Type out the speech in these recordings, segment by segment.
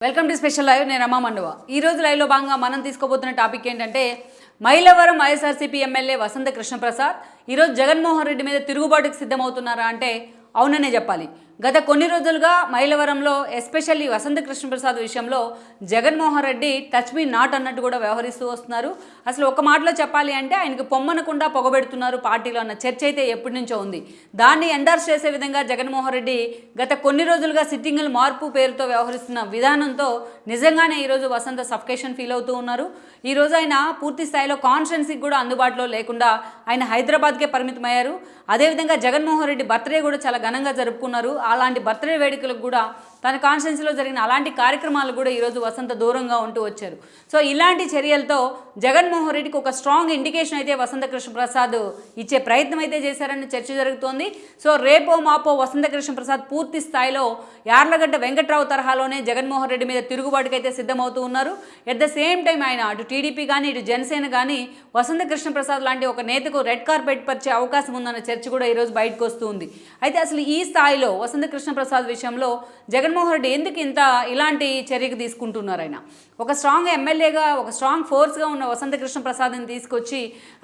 Welcome to special live. నేను రమా మండువ. ఈ రోజు లైవ్లో భాగంగా మనం తీసుకోబోతున్న టాపిక్ ఏంటంటే మైలవరం వైఎస్ఆర్సీపీ ఎమ్మెల్యే వసంత కృష్ణప్రసాద్ ఈరోజు జగన్మోహన్ రెడ్డి మీద తిరుగుబాటుకు సిద్ధమవుతున్నారా అంటే అవుననే చెప్పాలి. గత కొన్ని రోజులుగా మైలవరంలో ఎస్పెషల్లీ వసంత కృష్ణప్రసాద్ విషయంలో Jaganmohan Reddy touch me not అన్నట్టు కూడా వ్యవహరిస్తూ వస్తున్నారు. అసలు ఒక మాటలో చెప్పాలి అంటే ఆయనకు పొమ్మనకుండా పొగబెడుతున్నారు పార్టీలో అన్న చర్చ అయితే ఎప్పటి నుంచో ఉంది. దాన్ని ఎండార్స్ చేసే విధంగా జగన్మోహన్ రెడ్డి గత కొన్ని రోజులుగా సిట్టింగుల మార్పు పేరుతో వ్యవహరిస్తున్న విధానంతో నిజంగానే ఈరోజు వసంత సఫికేషన్ ఫీల్ అవుతూ ఉన్నారు. ఈరోజు ఆయన పూర్తి స్థాయిలో కాన్స్టిట్యున్సీకి కూడా అందుబాటులో లేకుండా ఆయన హైదరాబాద్కే పరిమితమయ్యారు. అదేవిధంగా జగన్మోహన్ రెడ్డి బర్త్డే కూడా చాలా ఘనంగా జరుపుకున్నారు. అలాంటి బర్త్డే వేడుకలకు కూడా తన కాన్స్టిట్యున్సీలో జరిగిన అలాంటి కార్యక్రమాలు కూడా ఈరోజు వసంత దూరంగా ఉంటూ వచ్చారు. సో ఇలాంటి చర్యలతో జగన్మోహన్ రెడ్డికి ఒక స్ట్రాంగ్ ఇండికేషన్ అయితే వసంత కృష్ణప్రసాద్ ఇచ్చే ప్రయత్నం అయితే చేశారని చర్చ జరుగుతోంది. సో రేపో మాపో వసంత కృష్ణప్రసాద్ పూర్తి స్థాయిలో యార్లగడ్డ వెంకట్రావు తరహాలోనే జగన్మోహన్ రెడ్డి మీద తిరుగుబాటుకైతే సిద్ధమవుతూ ఉన్నారు. ఎట్ ద సేమ్ టైం ఆయన అటు టీడీపీ కానీ ఇటు జనసేన కానీ వసంత కృష్ణప్రసాద్ లాంటి ఒక నేతకు రెడ్ కార్పెట్ పరిచే అవకాశం ఉందన్న చర్చ కూడా ఈరోజు బయటకు వస్తూ ఉంది. అయితే అసలు ఈ స్థాయిలో వసంత కృష్ణప్రసాద్ విషయంలో జగన్మోహన్ రెడ్డి ఎందుకు ఇలాంటి చర్యకు తీసుకుంటున్నారు? ఆయన ఒక స్ట్రాంగ్ ఎమ్మెల్యేగా ఒక స్ట్రాంగ్ ఫోర్స్గా ఉన్న వసంత కృష్ణప్రసాద్ని తీసుకొచ్చి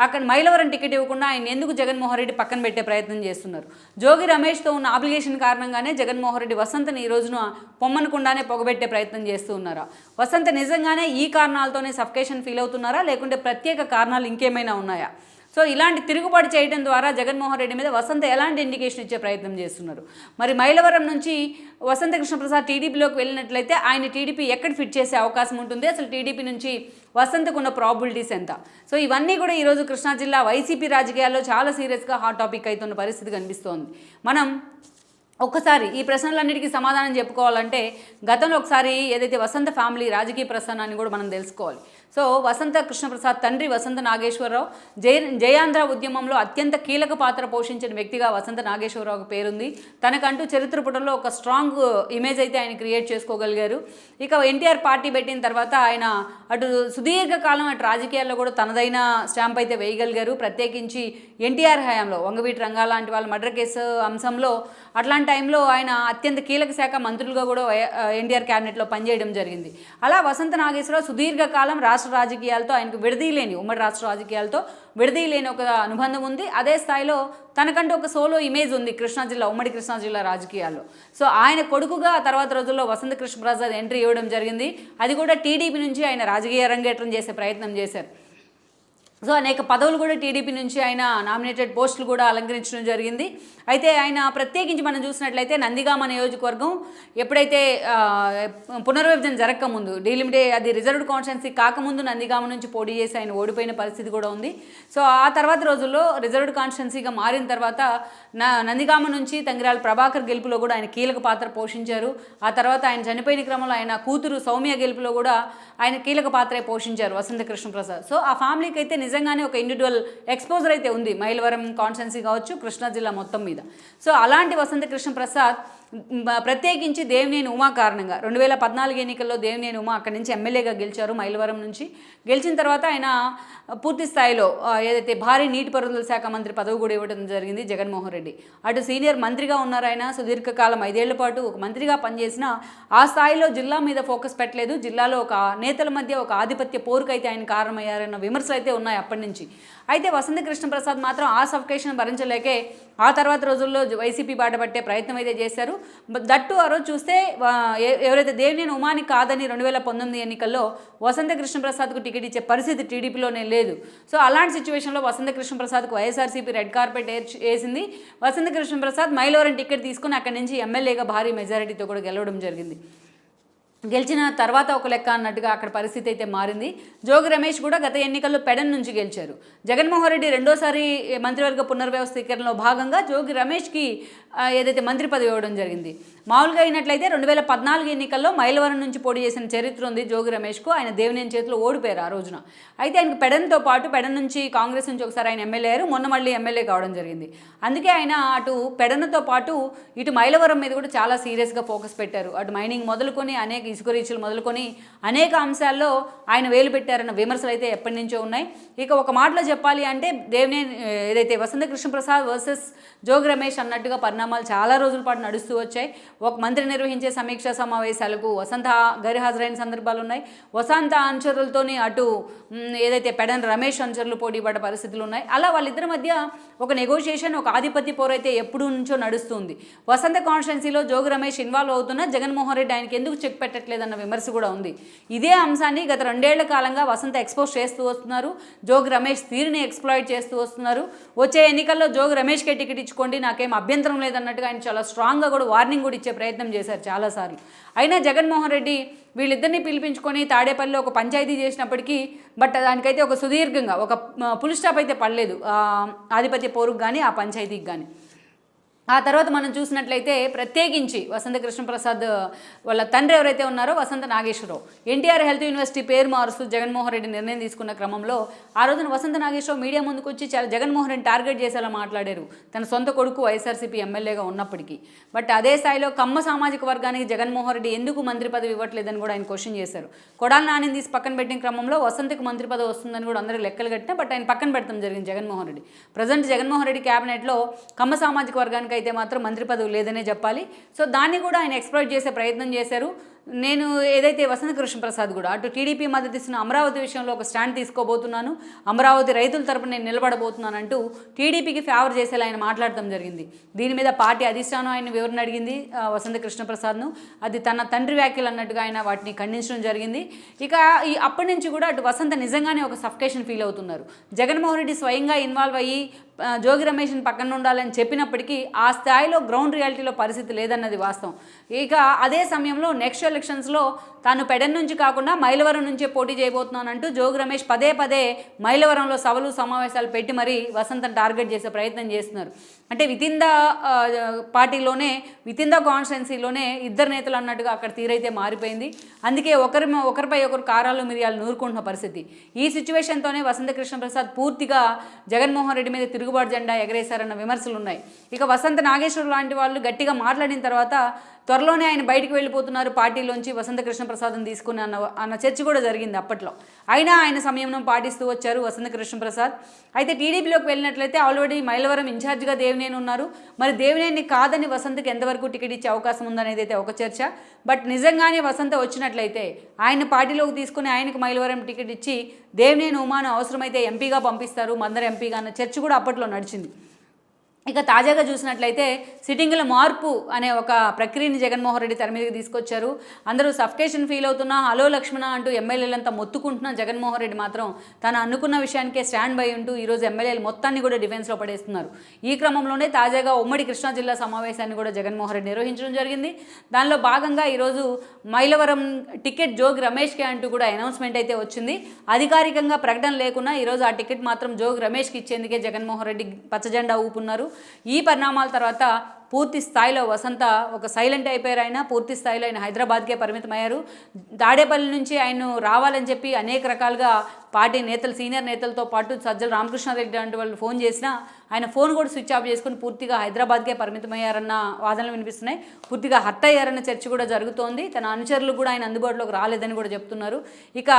అక్కడ మైలవరం టికెట్ ఇవ్వకుండా ఆయన ఎందుకు జగన్మోహన్ రెడ్డి పక్కన పెట్టే ప్రయత్నం చేస్తున్నారు? జోగి రమేష్తో ఉన్న అప్లికేషన్ కారణంగానే జగన్మోహన్ రెడ్డి వసంతని ఈ రోజున పొమ్మనకుండానే పొగబెట్టే ప్రయత్నం చేస్తూ ఉన్నారా? వసంత నిజంగానే ఈ కారణాలతోనే సఫికేషన్ ఫీల్ అవుతున్నారా, లేకుంటే ప్రత్యేక కారణాలు ఇంకేమైనా ఉన్నాయా? సో ఇలాంటి తిరుగుబాటు చేయడం ద్వారా జగన్మోహన్ రెడ్డి మీద వసంత ఎలాంటి ఇండికేషన్ ఇచ్చే ప్రయత్నం చేస్తున్నారు? మరి మైలవరం నుంచి వసంత కృష్ణప్రసాద్ టీడీపీలోకి వెళ్ళినట్లయితే ఆయన టీడీపీ ఎక్కడ ఫిట్ చేసే అవకాశం ఉంటుంది? అసలు టీడీపీ నుంచి వసంతకు ఉన్న ప్రాబిలిటీస్ ఎంత? సో ఇవన్నీ కూడా ఈరోజు కృష్ణా జిల్లా వైసీపీ రాజకీయాల్లో చాలా సీరియస్గా హాట్ టాపిక్ అవుతున్న పరిస్థితి కనిపిస్తోంది. మనం ఒక్కసారి ఈ ప్రశ్నలన్నిటికీ సమాధానం చెప్పుకోవాలంటే గతంలో ఒకసారి ఏదైతే వసంత ఫ్యామిలీ రాజకీయ ప్రస్థానాన్ని కూడా మనం తెలుసుకోవాలి. సో వసంత కృష్ణప్రసాద్ తండ్రి వసంత నాగేశ్వరరావు జయాంధ్ర ఉద్యమంలో అత్యంత కీలక పాత్ర పోషించిన వ్యక్తిగా వసంత నాగేశ్వరరావుకు పేరుంది. తనకంటూ చరిత్ర పుటంలో ఒక స్ట్రాంగ్ ఇమేజ్ అయితే ఆయన క్రియేట్ చేసుకోగలిగారు. ఇక ఎన్టీఆర్ పార్టీ పెట్టిన తర్వాత ఆయన అటు సుదీర్ఘకాలం అటు రాజకీయాల్లో కూడా తనదైన స్టాంప్ అయితే వేయగలిగారు. ప్రత్యేకించి ఎన్టీఆర్ హయాంలో వంగవీటి రంగా లాంటి వాళ్ళ మర్డర్ కేసు అంశంలో అట్లాంటి టైంలో ఆయన అత్యంత కీలక శాఖ మంత్రులుగా కూడా ఎన్టీఆర్ క్యాబినెట్లో పనిచేయడం జరిగింది. అలా వసంత నాగేశ్వరరావు సుదీర్ఘకాలం రాష్ట్ర రాజకీయాలతో ఆయనకు విడదీయలేని ఉమ్మడి రాష్ట్ర రాజకీయాలతో విడదీయలేని ఒక అనుబంధం ఉంది. అదే స్థాయిలో తనకంటూ ఒక సోలో ఇమేజ్ ఉంది ఉమ్మడి కృష్ణా జిల్లా రాజకీయాల్లో. సో ఆయన కొడుకుగా తర్వాత రోజుల్లో వసంత కృష్ణప్రసాద్ ఎంట్రీ ఇవ్వడం జరిగింది. అది కూడా టీడీపీ నుంచి ఆయన రాజకీయ రంగేట్రం చేసే ప్రయత్నం చేశారు. సో అనేక పదవులు కూడా టీడీపీ నుంచి ఆయన నామినేటెడ్ పోస్టులు కూడా అలంకరించడం జరిగింది. అయితే ఆయన ప్రత్యేకించి మనం చూసినట్లయితే నందిగామ నియోజకవర్గం ఎప్పుడైతే పునర్విభజన జరగకముందు అది రిజర్వ్డ్ కాన్స్టిట్యున్సీ కాకముందు నందిగామ నుంచి పోటీ చేసి ఆయన ఓడిపోయిన పరిస్థితి కూడా ఉంది. సో ఆ తర్వాత రోజుల్లో రిజర్వ్డ్ కాన్స్టిట్యున్సీగా మారిన తర్వాత నందిగామ నుంచి తంగిరాల ప్రభాకర్ గెలుపులో కూడా ఆయన కీలక పాత్ర పోషించారు. ఆ తర్వాత ఆయన చనిపోయిన క్రమంలో ఆయన కూతురు సౌమ్య గెలుపులో కూడా ఆయన కీలక పాత్రే పోషించారు వసంత కృష్ణప్రసాద్. సో ఆ ఫ్యామిలీకి అయితే నిజంగానే ఒక ఇండివిజువల్ ఎక్స్పోజర్ అయితే ఉంది మైలవరం కాన్స్టిట్యున్సీ కావచ్చు, కృష్ణా జిల్లా మొత్తం మీద. సో అలాంటి వసంత కృష్ణప్రసాద్ ప్రత్యేకించి దేవినేని ఉమా కారణంగా 2014 ఎన్నికల్లో దేవినేని ఉమా అక్కడి నుంచి ఎమ్మెల్యేగా గెలిచారు. మైలవరం నుంచి గెలిచిన తర్వాత ఆయన పూర్తి స్థాయిలో ఏదైతే భారీ నీటిపారుదల శాఖ మంత్రి పదవి కూడా ఇవ్వడం జరిగింది జగన్మోహన్ రెడ్డి. అటు సీనియర్ మంత్రిగా ఉన్నారు ఆయన, సుదీర్ఘకాలం 5 ఏళ్ల పాటు ఒక మంత్రిగా పనిచేసిన ఆ స్థాయిలో జిల్లా మీద ఫోకస్ పెట్టలేదు. జిల్లాలో ఒక నేతల మధ్య ఒక ఆధిపత్య పోరుకైతే ఆయన కారణమయ్యారన్న విమర్శలు అయితే ఉన్నాయి అప్పటి నుంచి. అయితే వసంత కృష్ణప్రసాద్ మాత్రం ఆ సఫికేషన్ భరించలేకే ఆ తర్వాత రోజుల్లో వైసీపీ బాట పట్టే ప్రయత్నం అయితే చేశారు. దట్టు ఆ రోజు చూస్తే ఎవరైతే దేవినేని ఉమాని కాదని 2019 ఎన్నికల్లో వసంత కృష్ణప్రసాద్కు టికెట్ ఇచ్చే పరిస్థితి టీడీపీలోనే లేదు. సో అలాంటి సిచ్యువేషన్లో వసంత కృష్ణప్రసాద్కు వైఎస్ఆర్సీపీ రెడ్ కార్పెట్ వేసింది. వసంత కృష్ణప్రసాద్ మైలవరం టికెట్ తీసుకుని అక్కడి నుంచి ఎమ్మెల్యేగా భారీ మెజారిటీతో కూడా గెలవడం జరిగింది. గెలిచిన తర్వాత ఒక లెక్క అన్నట్టుగా అక్కడ పరిస్థితి అయితే మారింది. జోగి రమేష్ కూడా గత ఎన్నికల్లో పెడన్ నుంచి గెలిచారు. జగన్మోహన్ రెడ్డి రెండోసారి మంత్రివర్గ పునర్వ్యవస్థీకరణలో భాగంగా జోగి రమేష్కి ఏదైతే మంత్రి పదవి ఇవ్వడం జరిగింది. మామూలుగా అయినట్లయితే 2014 ఎన్నికల్లో మైలవరం నుంచి పోటీ చేసిన చరిత్ర ఉంది జోగి రమేష్కు. ఆయన దేవినేని చేతిలో ఓడిపోయారు ఆ రోజున. అయితే ఆయనకు పెడన్తో పాటు పెడన్ నుంచి కాంగ్రెస్ నుంచి ఒకసారి ఆయన ఎమ్మెల్యే అయ్యారు, మొన్న మళ్ళీ ఎమ్మెల్యే కావడం జరిగింది. అందుకే ఆయన అటు పెడన్తో పాటు ఇటు మైలవరం మీద కూడా చాలా సీరియస్గా ఫోకస్ పెట్టారు. అటు మైనింగ్ మొదలుకొని అనేక ఇసుక రీచ్లు మొదలుకొని అనేక అంశాల్లో ఆయన వేలు పెట్టారన్న విమర్శలు అయితే ఎప్పటి నుంచో ఉన్నాయి. ఇక ఒక మాటలో చెప్పాలి అంటే దేవినేని ఏదైతే వసంత కృష్ణప్రసాద్ వర్సెస్ జోగి రమేష్ అన్నట్టుగా పరిణామాలు చాలా రోజుల పాటు నడుస్తూ వచ్చాయి. ఒక మంత్రి నిర్వహించే సమీక్షా సమావేశాలకు వసంత గైర్హాజరైన సందర్భాలు ఉన్నాయి. వసంత అనుచరులతోని అటు ఏదైతే పెడన్ రమేష్ అనుచరులు పోటీ పడ్డ పరిస్థితులు ఉన్నాయి. అలా వాళ్ళిద్దరి మధ్య ఒక నెగోషియేషన్, ఒక ఆధిపత్య పోరైతే ఎప్పుడు నుంచో నడుస్తుంది. వసంత కాన్స్టిట్యున్సీలో జోగి రమేష్ ఇన్వాల్వ్ అవుతున్నా జగన్మోహన్ రెడ్డి ఆయనకి ఎందుకు చెక్ పెట్టట్లేదన్న విమర్శ కూడా ఉంది. ఇదే అంశాన్ని గత 2 ఏళ్ల కాలంగా వసంత ఎక్స్పోజ్ చేస్తూ వస్తున్నారు. జోగి రమేష్ తీరుని ఎక్స్ప్లాయిట్ చేస్తూ వస్తున్నారు. వచ్చే ఎన్నికల్లో జోగి రమేష్కే టికెట్ ఇచ్చుకోండి, నాకేం అభ్యంతరం లేదన్నట్టుగా ఆయన చాలా స్ట్రాంగ్గా కూడా వార్నింగ్ కూడా ఇచ్చే ప్రయత్నం చేశారు చాలాసార్లు. అయినా జగన్మోహన్ రెడ్డి వీళ్ళిద్దరిని పిలిపించుకొని తాడేపల్లిలో ఒక పంచాయతీ చేసినప్పటికీ బట్ దానికైతే ఒక సుదీర్ఘంగా ఒక ఫుల్ స్టాప్ అయితే పడలేదు ఆధిపత్య పోరుకు కానీ ఆ పంచాయతీకి కానీ. ఆ తర్వాత మనం చూసినట్లయితే ప్రత్యేకించి వసంత కృష్ణప్రసాద్ వాళ్ళ తండ్రి ఎవరైతే ఉన్నారో వసంత నాగేశ్వరరావు ఎన్టీఆర్ హెల్త్ యూనివర్సిటీ పేరు మారుస్తూ జగన్మోహన్ రెడ్డి నిర్ణయం తీసుకున్న క్రమంలో ఆ రోజున వసంత నాగేశ్వరరావు మీడియా ముందుకు వచ్చి చాలా జగన్మోహన్ రెడ్డి టార్గెట్ చేసేలా మాట్లాడారు, తన సొంత కొడుకు వైఎస్ఆర్సీపీ ఎమ్మెల్యేగా ఉన్నప్పటికీ. బట్ అదే స్థాయిలో కమ్మ సామాజిక వర్గానికి జగన్మోహన్ రెడ్డి ఎందుకు మంత్రి పదవి ఇవ్వట్లేదని కూడా ఆయన క్వశ్చన్ చేశారు. కొడాలి నానిని తీసి పక్కన పెట్టిన క్రమంలో వసంతకు మంత్రి పదవి వస్తుందని కూడా అందరూ లెక్కలు కట్టినా బట్ ఆయన పక్కన పెడతాం జరిగింది జగన్మోహన్ రెడ్డి. ప్రజెంట్ జగన్మోహన్ రెడ్డి క్యాబినెట్లో కమ్మ సామాజిక వర్గానికి అయితే మాత్రం మంత్రి పదవి లేదనే చెప్పాలి. సో దాన్ని కూడా ఆయన ఎక్స్ప్లోర్ చేసే ప్రయత్నం చేశారు. నేను ఏదైతే వసంత కృష్ణప్రసాద్ కూడా అటు టీడీపీ మద్దతు ఇస్తున్న అమరావతి విషయంలో ఒక స్టాండ్ తీసుకోబోతున్నాను, అమరావతి రైతుల తరపున నేను నిలబడబోతున్నాను అంటూ టీడీపీకి ఫేవర్ చేసేలా ఆయన మాట్లాడటం జరిగింది. దీని మీద పార్టీ అధిష్టానం ఆయన వివరణ అడిగింది వసంత కృష్ణప్రసాద్ను. అది తన తండ్రి వ్యాఖ్యలు అన్నట్టుగా ఆయన వాటిని ఖండించడం జరిగింది. ఇక అప్పటి నుంచి కూడా అటు వసంత నిజంగానే ఒక సఫికేషన్ ఫీల్ అవుతున్నారు. జగన్మోహన్ రెడ్డి స్వయంగా ఇన్వాల్వ్ అయ్యి జోగి రమేష్ని పక్కన ఉండాలని చెప్పినప్పటికీ ఆ స్థాయిలో గ్రౌండ్ రియాలిటీలో పరిస్థితి లేదన్నది వాస్తవం. ఇక అదే సమయంలో నెక్స్ట్ ఎలక్షన్స్లో తాను పెడన్ నుంచి కాకుండా మైలవరం నుంచే పోటీ చేయబోతున్నానంటూ జోగి రమేష్ పదే పదే మైలవరంలో సభలు సమావేశాలు పెట్టి మరీ వసంతను టార్గెట్ చేసే ప్రయత్నం చేస్తున్నారు. అంటే వితిన్ ద పార్టీలోనే వితిన్ ద కాన్స్టిట్యున్సీలోనే ఇద్దరు నేతలు అన్నట్టుగా అక్కడ తీరైతే మారిపోయింది. అందుకే ఒకరిపై ఒకరు కారాలు మిరియాలు నూరుకుంటున్న పరిస్థితి. ఈ సిచ్యువేషన్తోనే వసంత కృష్ణప్రసాద్ పూర్తిగా జగన్మోహన్ రెడ్డి మీద తిరుగుబాటు జెండా ఎగరేశారన్న విమర్శలు ఉన్నాయి. ఇక వసంత నాగేశ్వర్ లాంటి వాళ్ళు గట్టిగా మాట్లాడిన తర్వాత త్వరలోనే ఆయన బయటికి వెళ్ళిపోతున్నారు పార్టీలోంచి వసంత కృష్ణప్రసాద్ని తీసుకుని అన్న చర్చ కూడా జరిగింది అప్పట్లో. అయినా ఆయన సంయమనం పాటిస్తూ వచ్చారు వసంత కృష్ణప్రసాద్. అయితే టీడీపీలోకి వెళ్ళినట్లయితే ఆల్రెడీ మైలవరం ఇన్ఛార్జిగా దేవినేని ఉన్నారు. మరి దేవినేని కాదని వసంతకి ఎంతవరకు టికెట్ ఇచ్చే అవకాశం ఉందనేది అయితే ఒక చర్చ. బట్ నిజంగానే వసంత వచ్చినట్లయితే ఆయన పార్టీలోకి తీసుకుని ఆయనకు మైలవరం టికెట్ ఇచ్చి దేవినేని ఉమాను అవసరమైతే ఎంపీగా పంపిస్తారు, మందర ఎంపీగా అన్న చర్చ కూడా అప్పట్లో నడిచింది. ఇక తాజాగా చూసినట్లయితే సిట్టింగుల మార్పు అనే ఒక ప్రక్రియని జగన్మోహన్ రెడ్డి తెర మీదకి తీసుకొచ్చారు. అందరూ సఫికేషన్ ఫీల్ అవుతున్నా హలో లక్ష్మణ అంటూ ఎమ్మెల్యేలంతా మొత్తుకుంటున్నా జగన్మోహన్ రెడ్డి మాత్రం తను అనుకున్న విషయానికే స్టాండ్ బై ఉంటూ ఈరోజు ఎమ్మెల్యేలు మొత్తాన్ని కూడా డిఫెన్స్లో పడేస్తున్నారు. ఈ క్రమంలోనే తాజాగా ఉమ్మడి కృష్ణా జిల్లా సమావేశాన్ని కూడా జగన్మోహన్ రెడ్డి నిర్వహించడం జరిగింది. దానిలో భాగంగా ఈరోజు మైలవరం టికెట్ జోగి రమేష్కి అంటూ కూడా అనౌన్స్మెంట్ అయితే వచ్చింది. అధికారికంగా ప్రకటన లేకున్నా ఈరోజు ఆ టికెట్ మాత్రం జోగి రమేష్కి ఇచ్చేందుకే జగన్మోహన్ రెడ్డి పచ్చజెండా ఊపున్నారు. ఈ పరిణామాల తర్వాత పూర్తి స్థాయిలో వసంత ఒక సైలెంట్ అయిపోయారు. ఆయన పూర్తి స్థాయిలో ఆయన హైదరాబాద్కే పరిమితమయ్యారు. తాడేపల్లి నుంచి ఆయన రావాలని చెప్పి అనేక రకాలుగా పార్టీ నేతలు సీనియర్ నేతలతో పాటు సజ్జల రామకృష్ణారెడ్డి లాంటి వాళ్ళు ఫోన్ చేసినా ఆయన ఫోన్ కూడా స్విచ్ ఆఫ్ చేసుకుని పూర్తిగా హైదరాబాద్కే పరిమితమయ్యారన్న వాదనలు వినిపిస్తున్నాయి. పూర్తిగా హర్ట్ అయ్యారన్న చర్చ కూడా జరుగుతోంది. తన అనుచరులు కూడా ఆయన అందుబాటులోకి రాలేదని కూడా చెప్తున్నారు. ఇక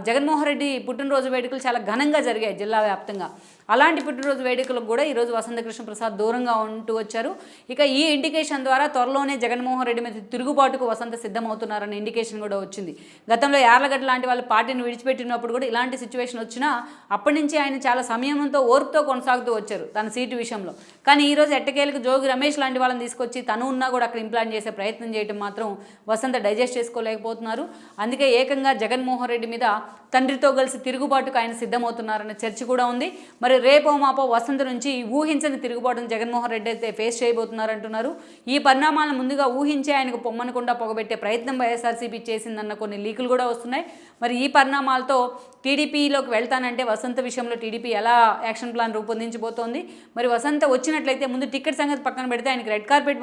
జగన్మోహన్ రెడ్డి పుట్టినరోజు వేడుకలు చాలా ఘనంగా జరిగాయి జిల్లా వ్యాప్తంగా. అలాంటి పుట్టినరోజు వేడుకలకు కూడా ఈరోజు వసంత కృష్ణప్రసాద్ దూరంగా ఉంటూ వచ్చారు. ఇక ఈ ఇండికేషన్ ద్వారా త్వరలోనే జగన్మోహన్ రెడ్డి మీద తిరుగుబాటుకు వసంత సిద్ధమవుతున్నారన్న ఇండికేషన్ కూడా వచ్చింది. గతంలో యార్లగడ్డ లాంటి వాళ్ళు పార్టీని విడిచిపెట్టినప్పుడు కూడా ఇలాంటి సిచ్యువేషన్ వచ్చినా అప్పటి నుంచి ఆయన చాలా సమయంతో ఓర్పుతో కొనసాగుతూ వచ్చారు తన సీటు విషయంలో. కానీ ఈరోజు ఎట్టకేలకు జోగి రమేష్ లాంటి వాళ్ళని తీసుకొచ్చి తను ఉన్నా కూడా అక్కడ ఇంప్లాంట్ చేసే ప్రయత్నం చేయడం మాత్రం వసంత డైజెస్ట్ చేసుకోలేకపోతున్నారు. అందుకే ఏకంగా జగన్మోహన్ రెడ్డి మీద తండ్రితో కలిసి తిరుగుబాటుకు ఆయన సిద్ధమవుతున్నారన్న చర్చ కూడా ఉంది. మరి రేపో మాపో వసంత నుంచి ఊహించని తిరుగుబాటును జగన్మోహన్ రెడ్డి అయితే ఫేస్ చేయబోతున్నారంటున్నారు. ఈ పరిణామాలను ముందుగా ఊహించి ఆయనకు పొమ్మనకుండా పొగబెట్టే ప్రయత్నం వైఎస్ఆర్సీపీ చేసిందన్న కొన్ని లీకులు కూడా వస్తున్నాయి. మరి ఈ పరిణామాలతో టీడీపీలోకి వెళ్తానంటే వసంత విషయంలో టీడీపీ ఎలా యాక్షన్ ప్లాన్ రూపొందించబోతోంది. మరి వసంత వచ్చినట్లయితే ముందు టికెట్ సంగతి పక్కన పెడితే ఆయనకి రెడ్ కార్పెట్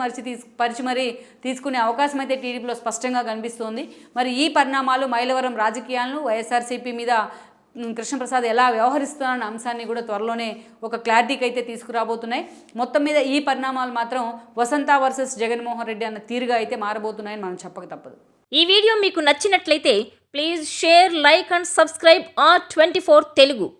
పరిచి మరీ తీసుకునే అవకాశం అయితే టీడీపీలో స్పష్టంగా కనిపిస్తోంది. మరి ఈ పరిణామాలు మైలవరం రాజకీయాలను వైఎస్ఆర్సీపీ మీద కృష్ణప్రసాద్ ఎలా వ్యవహరిస్తున్నారన్న అంశాన్ని కూడా త్వరలోనే ఒక క్లారిటీకి అయితే తీసుకురాబోతున్నాయి. మొత్తం మీద ఈ పరిణామాలు మాత్రం వసంత వర్సెస్ జగన్మోహన్ రెడ్డి అన్న తీరుగా అయితే మారబోతున్నాయని మనం చెప్పక తప్పదు. ఈ వీడియో మీకు నచ్చినట్లయితే please share, like and subscribe R24 Telugu.